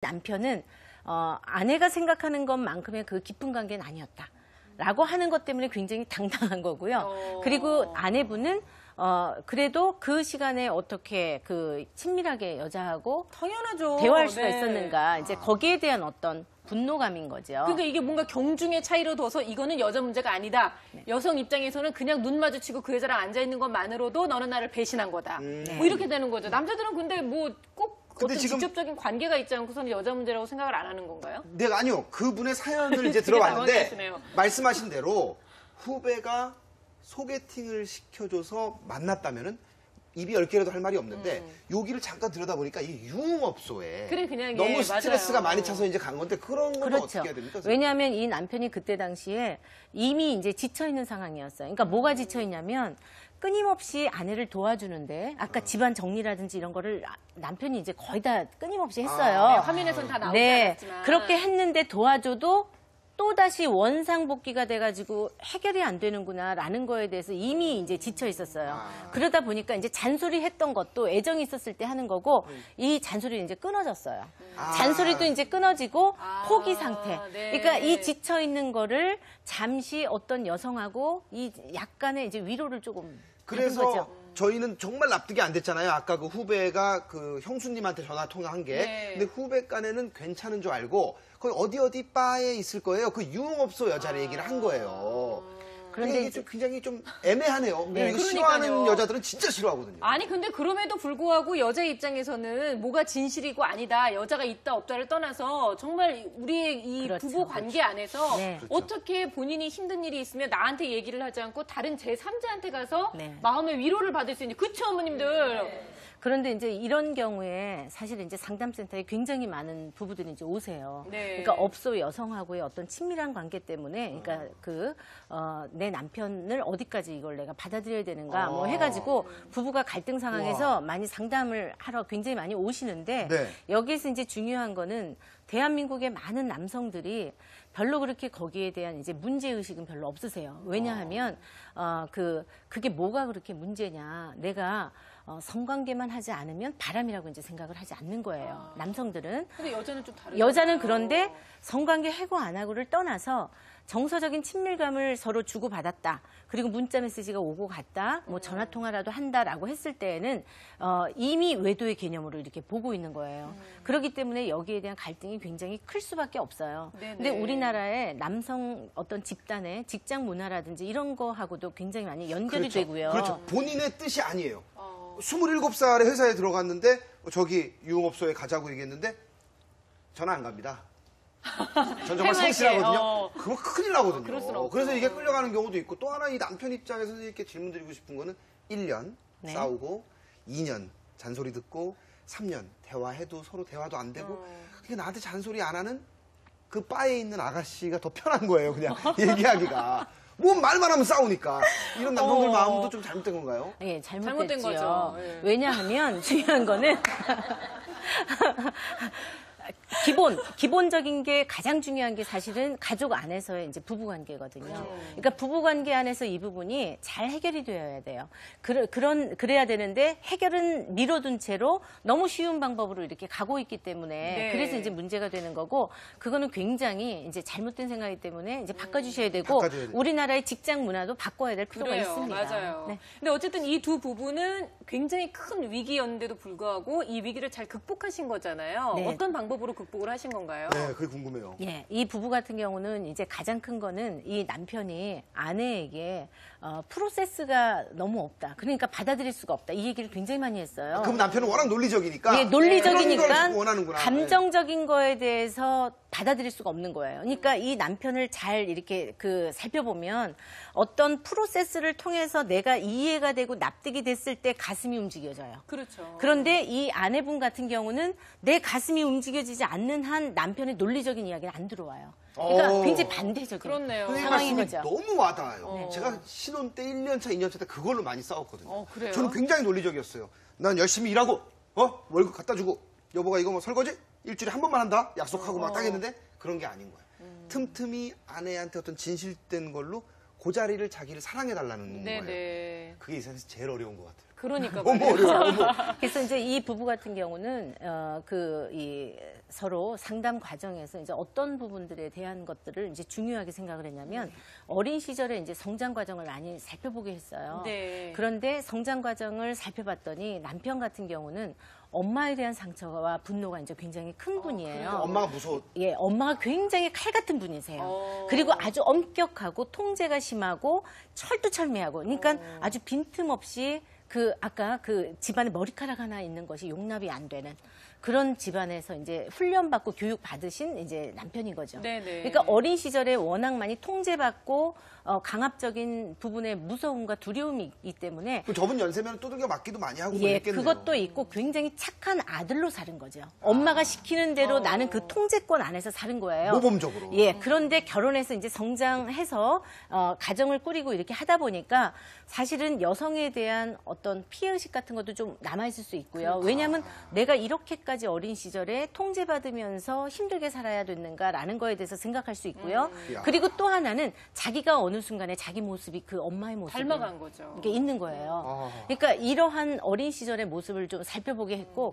남편은 아내가 생각하는 것만큼의 그 깊은 관계는 아니었다라고 하는 것 때문에 굉장히 당당한 거고요. 그리고 아내분은 그래도 그 시간에 어떻게 그 친밀하게 여자하고 당연하죠. 대화할 수가 네. 있었는가. 이제 거기에 대한 어떤 분노감인 거죠. 그러니까 이게 뭔가 경중의 차이로 둬서 이거는 여자 문제가 아니다. 네. 여성 입장에서는 그냥 눈 마주치고 그 여자랑 앉아있는 것만으로도 너는 나를 배신한 거다. 뭐 이렇게 되는 거죠. 남자들은 근데 뭐 꼭 어떤 직접적인 관계가 있지 않고서는 여자 문제라고 생각을 안 하는 건가요? 네, 아니요. 그분의 사연을 이제 되게 들어봤는데 당황하시네요. 말씀하신 대로 후배가 소개팅을 시켜줘서 만났다면은 입이 10개라도 할 말이 없는데 여기를 잠깐 들여다보니까 이 유흥업소에 그래, 그냥, 너무 예, 스트레스가 맞아요. 많이 차서 이제 간 건데 그런 건 그렇죠. 어떻게 해야 됩니까? 왜냐하면 이 남편이 그때 당시에 이미 이제 지쳐있는 상황이었어요. 그러니까 뭐가 지쳐있냐면 끊임없이 아내를 도와주는데 아까 집안 정리라든지 이런 거를 남편이 이제 거의 다 끊임없이 했어요. 네, 화면에선 다 나오지 네, 않았지만. 그렇게 했는데 도와줘도 또다시 원상복귀가 돼가지고 해결이 안 되는구나라는 거에 대해서 이미 이제 지쳐 있었어요. 그러다 보니까 이제 잔소리 했던 것도 애정이 있었을 때 하는 거고 이 잔소리는 이제 끊어졌어요. 잔소리도 이제 끊어지고 포기 상태. 네. 그러니까 이 지쳐 있는 거를 잠시 어떤 여성하고 이 약간의 이제 위로를 조금 받은 그래서 거죠. 저희는 정말 납득이 안 됐잖아요. 아까 그 후배가 그 형수님한테 전화 통화한 게. 네. 근데 후배 간에는 괜찮은 줄 알고 거기 어디 바에 있을 거예요. 그 유흥업소 여자를 얘기를 한 거예요. 그런데 이게 좀 굉장히 좀 애매하네요. 네, 이거 싫어하는 그러니까요. 여자들은 진짜 싫어하거든요. 아니 근데 그럼에도 불구하고 여자 입장에서는 뭐가 진실이고 아니다. 여자가 있다 없다를 떠나서 정말 우리의 이 그렇죠. 부부 관계 안에서 네. 그렇죠. 어떻게 본인이 힘든 일이 있으면 나한테 얘기를 하지 않고 다른 제3자한테 가서 네. 마음의 위로를 받을 수 있는 그쵸 어머님들. 그런데 이제 이런 경우에 사실 이제 상담센터에 굉장히 많은 부부들이 이제 오세요. 네. 그러니까 업소 여성하고의 어떤 친밀한 관계 때문에, 그러니까 내 남편을 어디까지 이걸 내가 받아들여야 되는가, 뭐 해가지고 부부가 갈등 상황에서 많이 상담을 하러 굉장히 많이 오시는데, 네. 여기서 이제 중요한 거는 대한민국의 많은 남성들이 별로 그렇게 거기에 대한 이제 문제의식은 별로 없으세요. 왜냐하면, 그게 뭐가 그렇게 문제냐. 내가 성관계만 하지 않으면 바람이라고 이제 생각을 하지 않는 거예요. 남성들은. 근데 여자는 좀 다르죠. 여자는 그런데 성관계 해고 안 하고를 떠나서 정서적인 친밀감을 서로 주고받았다. 그리고 문자 메시지가 오고 갔다. 뭐 전화 통화라도 한다라고 했을 때에는 이미 외도의 개념으로 이렇게 보고 있는 거예요. 그렇기 때문에 여기에 대한 갈등이 굉장히 클 수밖에 없어요. 네네. 근데 우리나라의 남성 어떤 집단의 직장 문화라든지 이런 거하고도 굉장히 많이 연결이 그렇죠. 되고요. 그렇죠. 본인의 뜻이 아니에요. 27살에 회사에 들어갔는데 저기 유흥업소에 가자고 얘기했는데 전화 안 갑니다. 전 정말 해맑게, 성실하거든요. 그거 큰일 나거든요. 그럴 수는 없죠. 그래서 이게 끌려가는 경우도 있고 또 하나 이 남편 입장에서 이렇게 질문 드리고 싶은 거는 1년 네. 싸우고 2년 잔소리 듣고 3년 대화해도 서로 대화도 안 되고 그게 나한테 잔소리 안 하는 그 바에 있는 아가씨가 더 편한 거예요. 그냥 얘기하기가. 뭐 말만 하면 싸우니까. 이런 남성들 마음도 좀 잘못된 건가요? 예, 잘못된 잘못됐죠. 거죠. 예. 왜냐하면 중요한 거는 기본적인 게 가장 중요한 게 사실은 가족 안에서의 이제 부부 관계거든요. 그러니까 부부 관계 안에서 이 부분이 잘 해결이 되어야 돼요. 그래야 되는데 해결은 미뤄둔 채로 너무 쉬운 방법으로 이렇게 가고 있기 때문에 네. 그래서 이제 문제가 되는 거고 그거는 굉장히 이제 잘못된 생각이기 때문에 이제 바꿔주셔야 되고 바꿔줘야 돼요. 우리나라의 직장 문화도 바꿔야 될 필요가 그래요. 있습니다. 맞아요. 네. 근데 어쨌든 이 두 부부는 굉장히 큰 위기였는데도 불구하고 이 위기를 잘 극복하신 거잖아요. 네. 어떤 방법으로 극복을 하신 건가요? 네, 그게 궁금해요. 예, 이 부부 같은 경우는 이제 가장 큰 거는 이 남편이 아내에게 프로세스가 너무 없다. 그러니까 받아들일 수가 없다. 이 얘기를 굉장히 많이 했어요. 그럼 남편은 워낙 논리적이니까. 예, 그런 걸 논리적이니까 원하는구나. 감정적인 거에 대해서 받아들일 수가 없는 거예요. 그러니까 이 남편을 잘 이렇게 살펴보면 어떤 프로세스를 통해서 내가 이해가 되고 납득이 됐을 때 가슴이 움직여져요. 그렇죠. 그런데 이 아내분 같은 경우는 내 가슴이 움직여지지 않는 한 남편의 논리적인 이야기는 안 들어와요. 그러니까 오. 굉장히 반대적인 그렇네요. 선생님 상황인 말씀이 거죠. 너무 와닿아요. 제가 신혼 때 1년 차, 2년 차 때 그걸로 많이 싸웠거든요. 그래요? 저는 굉장히 논리적이었어요. 난 열심히 일하고, 월급 갖다 주고, 여보가 이거 뭐 설거지? 일주일에 한 번만 한다? 약속하고 막 딱 했는데 그런 게 아닌 거예요. 틈틈이 아내한테 어떤 진실된 걸로 그 자리를 자기를 사랑해달라는 거예요. 네네. 그게 이 세상에서 제일 어려운 것 같아요. 그러니까 너무 말이에요. 어려워. 그래서 이제 이 부부 같은 경우는 서로 상담 과정에서 이제 어떤 부분들에 대한 것들을 이제 중요하게 생각을 했냐면 어린 시절에 이제 성장 과정을 많이 살펴보게 했어요. 네. 그런데 성장 과정을 살펴봤더니 남편 같은 경우는 엄마에 대한 상처와 분노가 이제 굉장히 큰 분이에요. 엄마가 무서워. 예, 엄마가 굉장히 칼 같은 분이세요. 어. 그리고 아주 엄격하고 통제가 심하고 철두철미하고, 그러니까 아주 빈틈없이 아까 그 집안에 머리카락 하나 있는 것이 용납이 안 되는 그런 집안에서 이제 훈련받고 교육받으신 이제 남편인 거죠. 네네. 그러니까 어린 시절에 워낙 많이 통제받고 강압적인 부분에 무서움과 두려움이 있기 때문에 그 저분 연세면 두들겨 맞기도 많이 하고 예, 그랬겠네요. 그것도 있고 굉장히 착한 아들로 사는 거죠. 엄마가 시키는 대로 나는 그 통제권 안에서 사는 거예요. 모범적으로. 예, 그런데 결혼해서 이제 성장해서 가정을 꾸리고 이렇게 하다 보니까 사실은 여성에 대한 어떤 피해의식 같은 것도 좀 남아있을 수 있고요. 왜냐하면 내가 이렇게까지 어린 시절에 통제받으면서 힘들게 살아야 됐는가라는 거에 대해서 생각할 수 있고요. 그리고 또 하나는 자기가 어느 순간에 자기 모습이 그 엄마의 모습이 닮아간 거죠. 이게 있는 거예요. 그러니까 이러한 어린 시절의 모습을 좀 살펴보게 했고